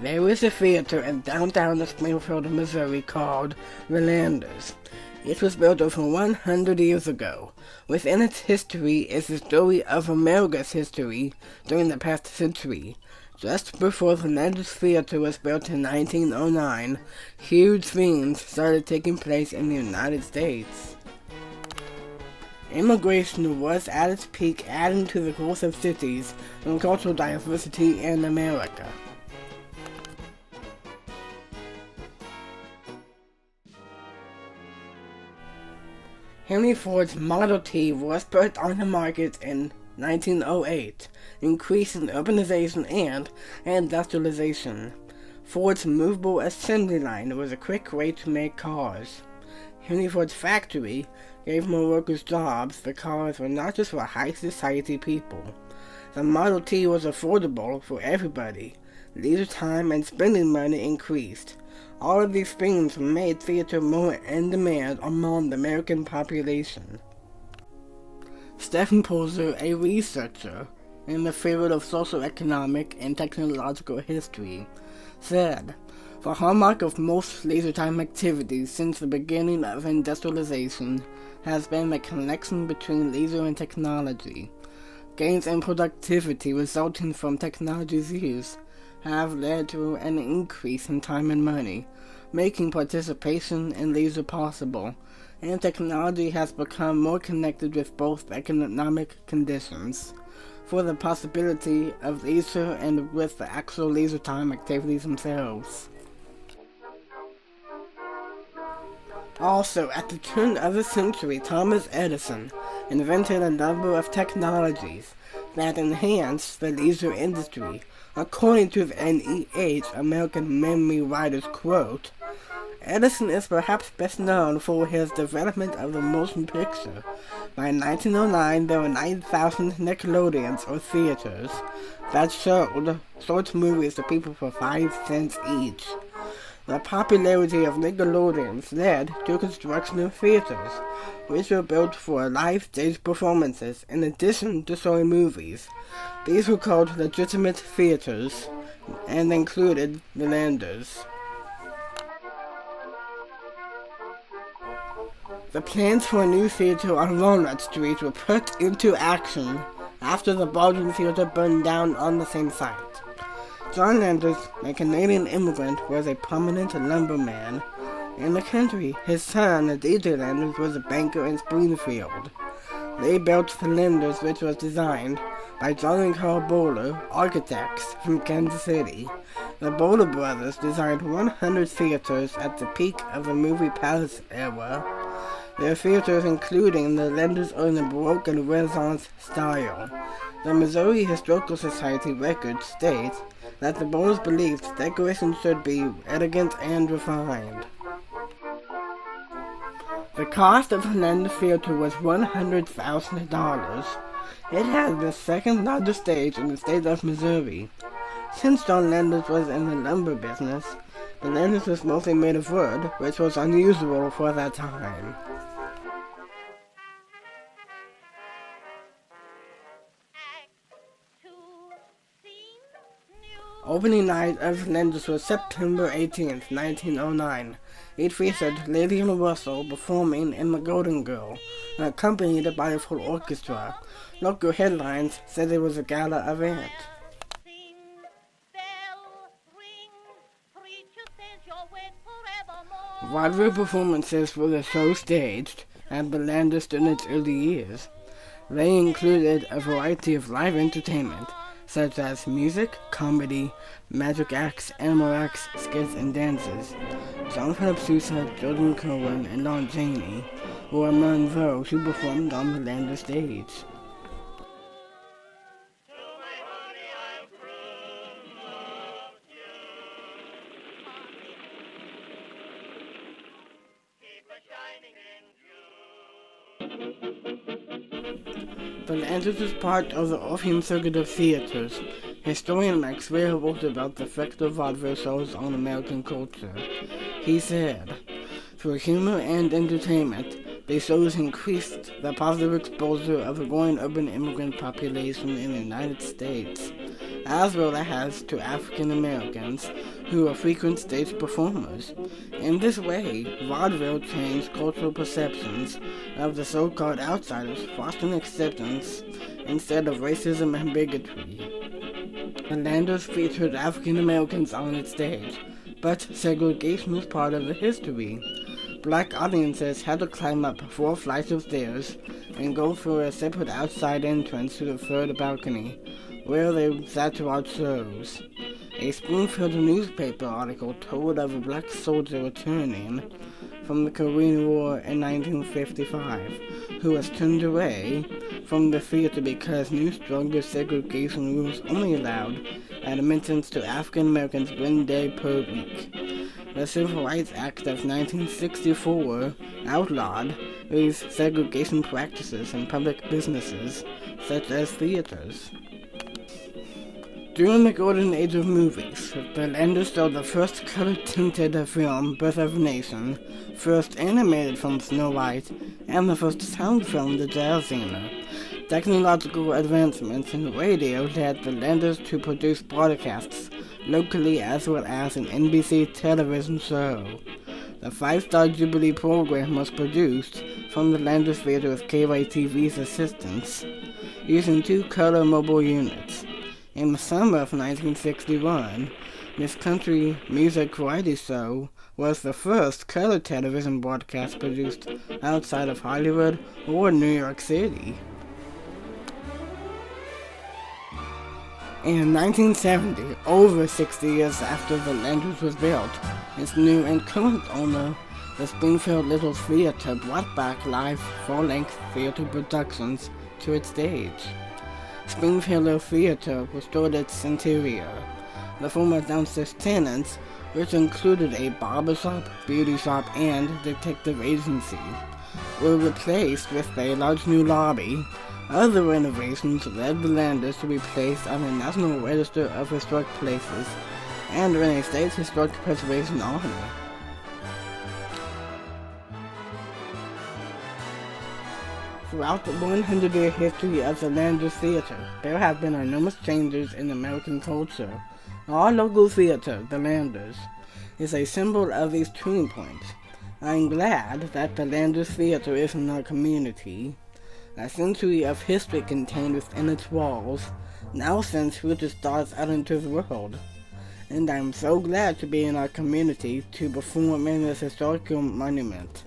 There was a theater in downtown Springfield, Missouri called the Landers. It was built over 100 years ago. Within its history is the story of America's history during the past century. Just before the Landers Theater was built in 1909, huge things started taking place in the United States. Immigration was at its peak, adding to the growth of cities and cultural diversity in America. Henry Ford's Model T was put on the market in 1908, increasing urbanization and industrialization. Ford's movable assembly line was a quick way to make cars. Henry Ford's factory gave more workers jobs. The cars were not just for high society people. The Model T was affordable for everybody. Leisure time and spending money increased. All of these things made theater more in demand among the American population. Stephen Poser, a researcher in the field of socioeconomic and technological history, said, "The hallmark of most leisure time activities since the beginning of industrialization has been the connection between leisure and technology. Gains in productivity resulting from technology's use have led to an increase in time and money, making participation in leisure possible, and technology has become more connected with both economic conditions for the possibility of leisure and with the actual leisure time activities themselves." Also, at the turn of the century, Thomas Edison invented a number of technologies that enhanced the leisure industry. According to the NEH American Memory Writers quote, "Edison is perhaps best known for his development of the motion picture. By 1909, there were 9,000 Nickelodeons, or theaters, that showed short movies to people for 5 cents each. The popularity of Nickelodeons led to construction of theaters, which were built for live stage performances in addition to showing movies. These were called legitimate theaters and included the Landers." The plans for a new theater on Walnut Street were put into action after the Baldwin Theater burned down on the same site. John Landers, a Canadian immigrant, was a prominent lumberman in the country. His son, D.J. Landers, was a banker in Springfield. They built the Landers, which was designed by John and Carl Bowler, architects from Kansas City. The Bowler brothers designed 100 theaters at the peak of the movie palace era. Their theaters including the Landers are in the Baroque and Renaissance style. The Missouri Historical Society records state that the Bowlers believed decoration should be elegant and refined. The cost of the Landers Theater was $100,000. It had the second largest stage in the state of Missouri. Since John Landers was in the lumber business, the Landers was mostly made of wood, which was unusual for that time. Opening night of Landers was September 18, 1909. It featured Lillian Russell performing in The Golden Girl, accompanied by a full orchestra. Local headlines said it was a gala event. Vaudeville performances were the show staged at the Landers in its early years. They included a variety of live entertainment, such as music, comedy, magic acts, animal acts, skits, and dances. John Philip Sousa, Jordan Cohen, and Lon Chaney were among those who performed on the Landers stage. The Landers is part of the Orpheum Circuit of Theaters. Historian Max Weir wrote about the effect of vaudeville shows on American culture. He said, "Through humor and entertainment, these shows increased the positive exposure of a growing urban immigrant population in the United States. as well as to African Americans who are frequent stage performers. In this way, vaudeville changed cultural perceptions of the so-called outsiders, fostering acceptance instead of racism and bigotry. The Landers featured African Americans on its stage, but segregation was part of the history. Black audiences had to climb up 4 flights of stairs and go through a separate outside entrance to the third balcony, where they sat to watch shows. A Springfield newspaper article told of a black soldier returning from the Korean War in 1955, who was turned away from the theater because new stronger segregation rules only allowed admittance to African Americans 1 day per week. The Civil Rights Act of 1964 outlawed these segregation practices in public businesses, such as theaters. During the golden age of movies, the Landers saw the first color-tinted film, Birth of a Nation, first animated film, Snow White, and the first sound film, The Jazz Singer. Technological advancements in radio led the Landers to produce broadcasts locally as well as an NBC television show. The 5-Star Jubilee program was produced from the Landers Theater with KYTV's assistance, using 2 color mobile units. In the summer of 1961, this country music variety show was the first color television broadcast produced outside of Hollywood or New York City. In 1970, over 60 years after the Landers was built, its new and current owner, the Springfield Little Theater, brought back live full-length theater productions to its stage. Springfield Little Theater restored its interior. The former downstairs tenants, which included a barbershop, beauty shop, and detective agency, were replaced with a large new lobby. Other renovations led the Landers to be placed on the National Register of Historic Places and in a State Historic Preservation Honor. Throughout the 100-year history of the Landers Theater, there have been enormous changes in American culture. Our local theater, the Landers, is a symbol of these turning points. I'm glad that the Landers Theater is in our community. A century of history contained within its walls now sends future stars out into the world. And I'm so glad to be in our community to perform in this historical monument.